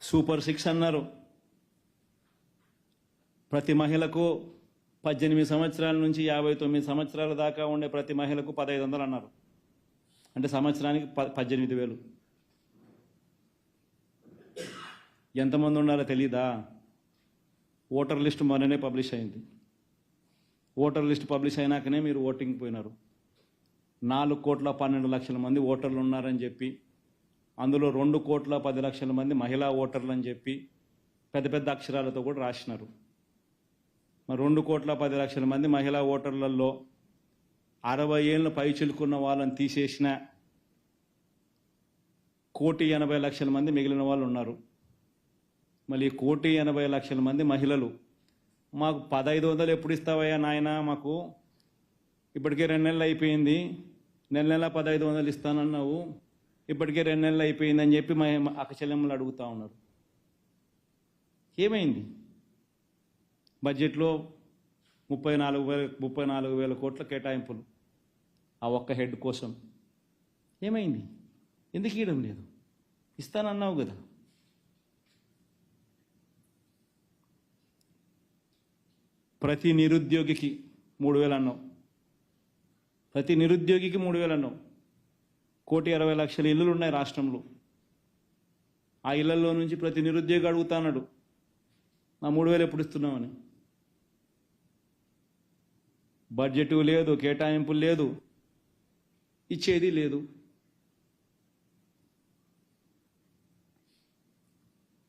Super 6 అన్నారు. ప్రతి మహిళకు 18 సంవత్సరాల నుంచి 59 సంవత్సరాల దాకా ఉండే ప్రతి మహిళకు 1500 అన్నారు. అంటే సంవత్సరానికి 18,000. ఎంతమంది ఉన్నారో తెలీదా? ఓటర్ లిస్ట్ మొన్ననే పబ్లిష్ అయింది. ఓటర్ లిస్ట్ పబ్లిష్ అయినాకనే మీరు ఓటింగ్ పోయినారు. 4,12,00,000 మంది ఓటర్లు ఉన్నారని చెప్పి, అందులో 2,10,00,000 మంది మహిళా ఓటర్లు అని చెప్పి పెద్ద పెద్ద అక్షరాలతో కూడా రాసినారు. మరి 2,10,00,000 మంది మహిళా ఓటర్లలో 60 ఏళ్ళ పైచిలుకున్న వాళ్ళని తీసేసిన 1,80,00,000 మంది మిగిలిన వాళ్ళు ఉన్నారు. మళ్ళీ 1,80,00,000 మంది మహిళలు మాకు 1,500 ఎప్పుడు ఇస్తావయ్యా నాయన, మాకు ఇప్పటికే 2 నెలలు అయిపోయింది, నెల 1,500 ఇస్తానన్నావు, ఇప్పటికే 2 నెలలు అయిపోయిందని చెప్పి మా అక్కచెల్లెమ్మలు అడుగుతూ ఉన్నారు. ఏమైంది? బడ్జెట్లో 34,000 కోట్ల కేటాయింపులు ఆ ఒక్క హెడ్ కోసం. ఏమైంది? ఎందుకు ఇవ్వడం లేదు? ఇస్తానన్నావు కదా. ప్రతి నిరుద్యోగికి 3,000 అన్నావు. ప్రతి నిరుద్యోగికి 3,000 అన్నావు. 1,60,00,000 ఇళ్ళు ఉన్నాయి రాష్ట్రంలో. ఆ ఇళ్లలో నుంచి ప్రతి నిరుద్యోగి అడుగుతాన్నాడు, నా 3,000 ఎప్పుడు ఇస్తున్నామని. బడ్జెట్ లేదు, కేటాయింపులు లేదు, ఇచ్చేది లేదు.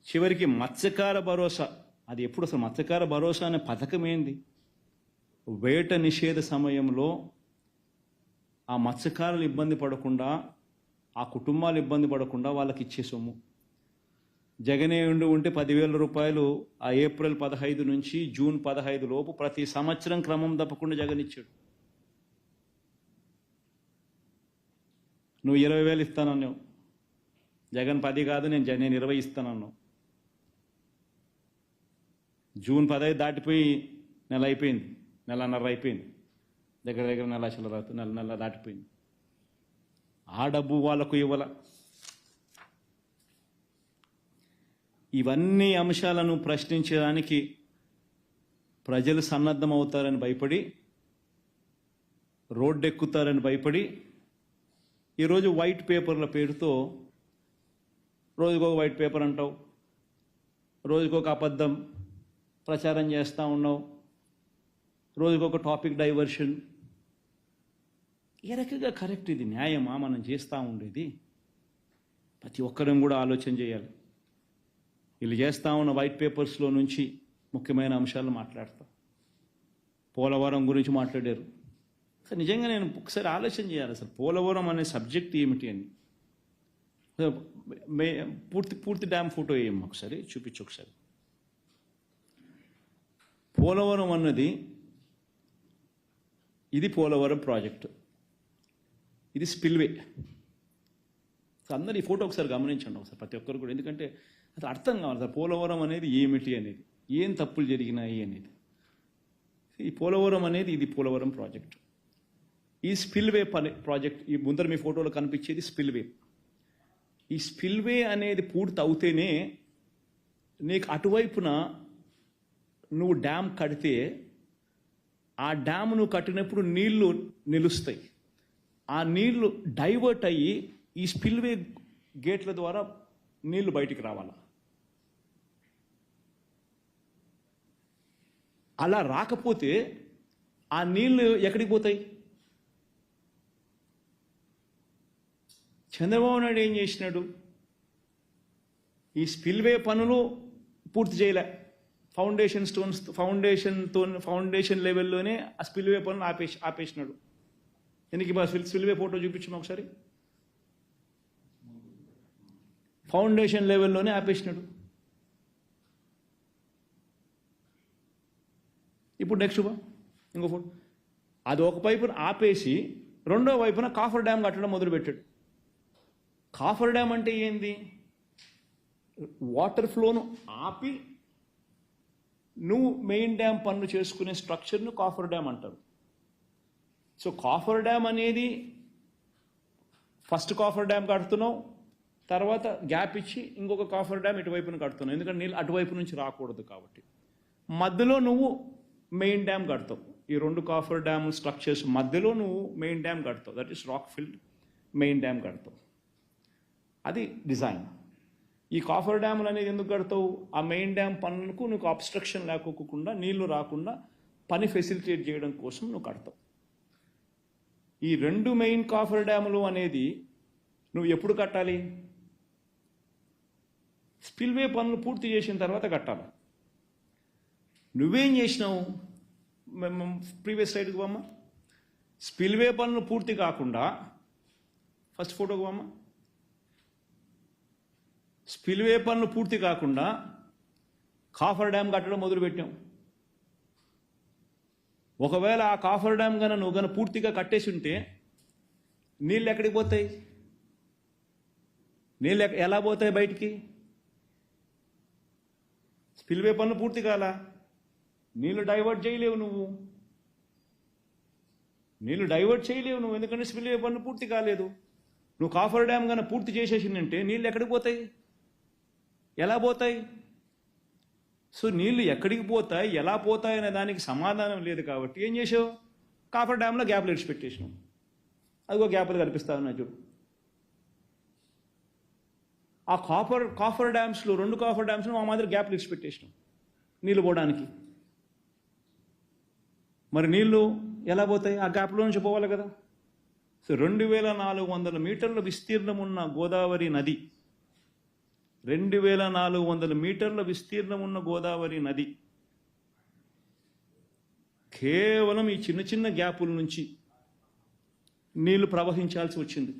చివరికి మత్స్యకార భరోసా, అది ఎప్పుడు అసలు మత్స్యకార భరోసా అనే పథకం ఏంది? వేట నిషేధ సమయంలో ఆ మత్స్యకారులు ఇబ్బంది పడకుండా, ఆ కుటుంబాలు ఇబ్బంది పడకుండా వాళ్ళకి ఇచ్చే సొమ్ము. జగనే ఉంటే 10,000 రూపాయలు ఆ ఏప్రిల్ 15 నుంచి జూన్ 15 లోపు ప్రతి సంవత్సరం క్రమం తప్పకుండా జగన్ ఇచ్చాడు. నువ్వు 20,000 ఇస్తానన్నావు. జగన్ 10 కాదు, నేను 20 ఇస్తానన్నావు. జూన్ 15 దాటిపోయి నెల అయిపోయింది, నెలన్నర అయిపోయింది, దగ్గర నెల దాటిపోయింది. ఆ డబ్బు వాళ్ళకు ఇవ్వాల. ఇవన్నీ అంశాలను ప్రశ్నించడానికి ప్రజలు సన్నద్ధమవుతారని భయపడి, రోడ్డెక్కుతారని భయపడి, ఈరోజు వైట్ పేపర్ల పేరుతో రోజుకొక వైట్ పేపర్ అంటావు, రోజుకొక అబద్ధం ప్రచారం చేస్తూ ఉన్నావు, రోజుకొక టాపిక్ డైవర్షన్. ఏ రకంగా కరెక్ట్? ఇది న్యాయమా మనం చేస్తూ ఉండేది? ప్రతి ఒక్కరం కూడా ఆలోచన చేయాలి. వీళ్ళు చేస్తూ ఉన్న వైట్ పేపర్స్లో నుంచి ముఖ్యమైన అంశాలు మాట్లాడతాం. పోలవరం గురించి మాట్లాడారు. అసలు నిజంగా నేను ఒకసారి ఆలోచన చేయాలి, అసలు పోలవరం అనే సబ్జెక్ట్ ఏమిటి అని. పూర్తి డ్యామ్ ఫోటో వేయం ఒకసారి, చూపించు ఒకసారి. పోలవరం అన్నది, ఇది పోలవరం ప్రాజెక్టు, ఇది స్పిల్వే. అందరు ఈ ఫోటో ఒకసారి గమనించండి ఒకసారి, ప్రతి ఒక్కరు కూడా. ఎందుకంటే అది అర్థం కావాలి సార్, పోలవరం అనేది ఏమిటి అనేది, ఏం తప్పులు జరిగినాయి అనేది. ఈ పోలవరం అనేది, ఇది పోలవరం ప్రాజెక్టు. ఈ స్పిల్వే ప్రాజెక్ట్, ఈ ముందర మీ ఫోటోలో కనిపించేది స్పిల్వే. ఈ స్పిల్వే అనేది పూర్తి అవుతేనే నీకు అటువైపున నువ్వు డ్యామ్ కడితే ఆ డ్యామ్ నువ్వు కట్టినప్పుడు నీళ్లు నిలుస్తాయి. ఆ నీళ్లు డైవర్ట్ అయ్యి ఈ స్పిల్వే గేట్ల ద్వారా నీళ్లు బయటికి రావాలి. అలా రాకపోతే ఆ నీళ్లు ఎక్కడికి పోతాయి? చంద్రబాబు నాయుడు ఏం చేసినాడు? ఈ స్పిల్వే పనులు పూర్తి చేయలే. ఫౌండేషన్ లెవెల్లోనే ఆ స్పిల్వే పనులు ఆపేసినాడు. ఎందుకు? స్పిల్వే ఫోటో చూపించిన ఒకసారి. ఫౌండేషన్ లెవెల్లోనే ఆపేసినాడు. ఇప్పుడు నెక్స్ట్ ఇంకో ఫోటో. అది ఒక వైపున ఆపేసి రెండో వైపున కాఫర్ డ్యామ్ కట్టడం మొదలుపెట్టాడు. కాఫర్ డ్యామ్ అంటే ఏంది? వాటర్ ఫ్లోను ఆపి నువ్వు మెయిన్ డ్యామ్ పనులు చేసుకునే స్ట్రక్చర్ను కాఫర్ డ్యామ్ అంటారు. సో కాఫర్ డ్యామ్ అనేది ఫస్ట్ కాఫర్ డ్యామ్ కడుతున్నావు, తర్వాత గ్యాప్ ఇచ్చి ఇంకొక కాఫర్ డ్యామ్ ఇటువైపున కడుతున్నావు, ఎందుకంటే నీళ్ళు అటువైపు నుంచి రాకూడదు కాబట్టి. మధ్యలో నువ్వు మెయిన్ డ్యామ్ కడతావు. ఈ రెండు కాఫర్ డ్యామ్ స్ట్రక్చర్స్ మధ్యలో నువ్వు మెయిన్ డ్యామ్ కడతావు, that is rock filled main dam కడతావు. అది డిజైన్. ఈ కాఫర్ డ్యాములు అనేది ఎందుకు కడతావు? ఆ మెయిన్ డ్యామ్ పనులకు నువ్వు అబ్స్ట్రక్షన్ లేకోకుండా, నీళ్లు రాకుండా పని ఫెసిలిటేట్ చేయడం కోసం నువ్వు కడతావు. ఈ రెండు మెయిన్ కాఫర్ డ్యాములు అనేది నువ్వు ఎప్పుడు కట్టాలి? స్పిల్వే పనులు పూర్తి చేసిన తర్వాత కట్టాలి. నువ్వేం చేసినావు? ప్రీవియస్ స్లైడ్కి పోమ్మా. స్పిల్వే పనులు పూర్తి కాకుండా, ఫస్ట్ ఫోటోకి పోమ్మా. స్పిల్వే పనులు పూర్తి కాకుండా కాఫర్ డ్యామ్ కట్టడం మొదలుపెట్టాం. ఒకవేళ ఆ కాఫర్ డ్యామ్ కన్నా నువ్వు కన్నా పూర్తిగా కట్టేసి ఉంటే నీళ్ళు ఎక్కడికి పోతాయి? నీళ్ళు ఎలా పోతాయి బయటికి? స్పిల్వే పనులు పూర్తి కాలా, నీళ్ళు డైవర్ట్ చేయలేవు నువ్వు. ఎందుకంటే స్పిల్వే పనులు పూర్తి కాలేదు. నువ్వు కాఫర్ డ్యామ్ కన్నా పూర్తి చేసేసిందంటే నీళ్ళు ఎక్కడికి పోతాయి? ఎలా పోతాయి? సో నీళ్ళు ఎక్కడికి పోతాయి, ఎలా పోతాయి అనే దానికి సమాధానం లేదు కాబట్టి ఏం చేసావు? కాఫర్ డ్యామ్లో గ్యాప్లు ఇడిచిపెట్టేసినావు. అదిగో గ్యాప్లు కనిపిస్తా ఉన్నాయి చూడు. ఆ కాఫర్ డ్యామ్స్లో, రెండు కాఫర్ డ్యామ్స్లో మా మాదిరి గ్యాప్లు ఇడిచిపెట్టేసినాం నీళ్ళు పోవడానికి. మరి నీళ్ళు ఎలా పోతాయి? ఆ గ్యాప్లో నుంచి పోవాలి కదా. సో 2400 మీటర్ల విస్తీర్ణం ఉన్న గోదావరి నది, 2400 మీటర్ల విస్తీర్ణం ఉన్న గోదావరి నది కేవలం ఈ చిన్న చిన్న గ్యాపుల నుంచి నీళ్లు ప్రవహించాల్సి వచ్చింది.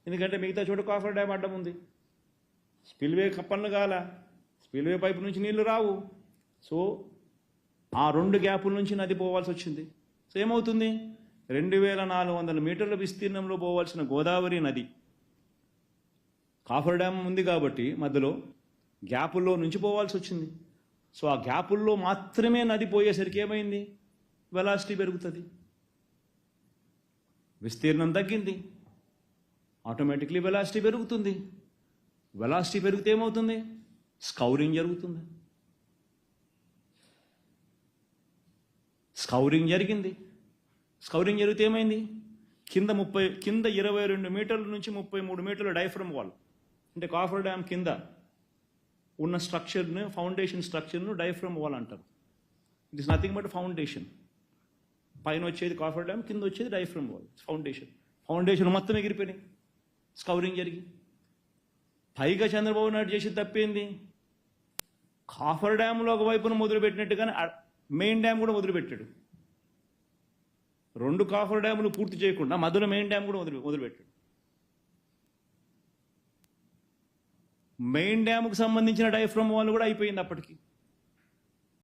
ఎందుకంటే మిగతా చోట కాఫర్ డ్యామ్ అడ్డం ఉంది. స్పిల్వే పన్ను కాల, స్పిల్వే పైపు నుంచి నీళ్లు రావు. సో ఆ రెండు గ్యాపుల నుంచి నది పోవాల్సి వచ్చింది. సో ఏమవుతుంది? 2400 మీటర్ల విస్తీర్ణంలో పోవాల్సిన గోదావరి నది కాఫర్ డ్యామ్ ఉంది కాబట్టి మధ్యలో గ్యాపుల్లో నుంచి పోవాల్సి వచ్చింది. సో ఆ గ్యాపుల్లో మాత్రమే నది పోయేసరికి ఏమైంది? వెలాసిటీ పెరుగుతుంది, విస్తీర్ణం తగ్గింది, ఆటోమేటిక్లీ వెలాసిటీ పెరుగుతుంది. వెలాసిటీ పెరిగితే ఏమవుతుంది? స్కౌరింగ్ జరుగుతుంది. స్కౌరింగ్ జరిగింది. స్కౌరింగ్ జరిగితే ఏమైంది? కింద 22 మీటర్ల నుంచి 33 మీటర్ల డైఫ్రమ్ వాల్, అంటే కాఫర్ డ్యామ్ కింద ఉన్న స్ట్రక్చర్ను, ఫౌండేషన్ స్ట్రక్చర్ను డైఫ్రమ్ వాల్ అంటారు. It is nothing but foundation. పైన వచ్చేది కాఫర్ డ్యామ్, కింద వచ్చేది డైఫ్రమ్ వాల్, ఫౌండేషన్ మొత్తం ఎగిరిపోయినాయి స్కౌరింగ్ జరిగి. పైగా చంద్రబాబు నాయుడు చేసి తప్పేంది? కాఫర్ డ్యామ్లో ఒకవైపున మొదలుపెట్టినట్టుగానే మెయిన్ డ్యామ్ కూడా మొదలుపెట్టాడు. రెండు కాఫర్ డ్యాములు పూర్తి చేయకుండా మధ్యలో మెయిన్ డ్యామ్ కూడా మొదలుపెట్టాడు. మెయిన్ డ్యాముకు సంబంధించిన డైఫ్రమ్ వాల్ కూడా అయిపోయింది అప్పటికి.